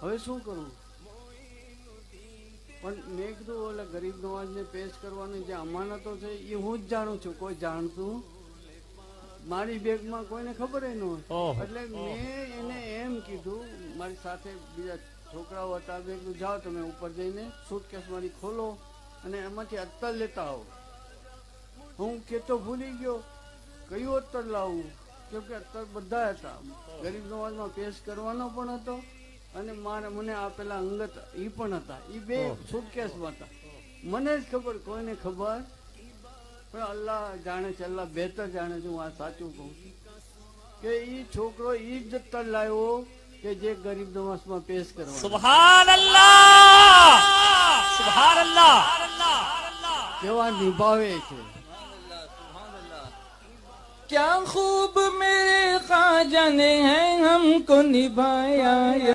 હવે શું કરું? પણ મેં કીધું ઓલા ગરીબ નવાજને પેશ કરવાની જે અમાનતો છે એ હું જ જાણું છું, કોઈ જાણતું મારી બેગમાં કોઈને ખબર ન હોય. એટલે મેં એને એમ કીધું, મારી સાથે બીજા છોકરાઓ હતા, મેં કીધું જાઓ તમે ઉપર જઈને સૂટકેસ મારી ખોલો અને એમાંથી અત્તર લેતા આવો. હું કેતો ભૂલી ગયો કયું અત્તર લાવવું, કેમ કે અત્તર બધા હતા. ગરીબ નવાજમાં પેશ કરવાનો પણ હતો અને મને આપેલા અંગત એ પણ હતા. એ બે સૂટકેસમાં હતા. મને જ ખબર, કોઈને ખબર પણ અલ્લાહ જાણે છે, અલ્લાહ બહેતર જાણે છે. હું આ સાચું કહું છું કે એ છોકરો એ જ અત્તર લાવ્યો કે જે ગરીબ નવાજમાં પેશ કરવા. સુબહાનઅલ્લાહ, સુબહાનઅલ્લાહ. કેવા નિભાવે છે. क्या खूब मेरे ख्वाजा ने है हमको निभाया.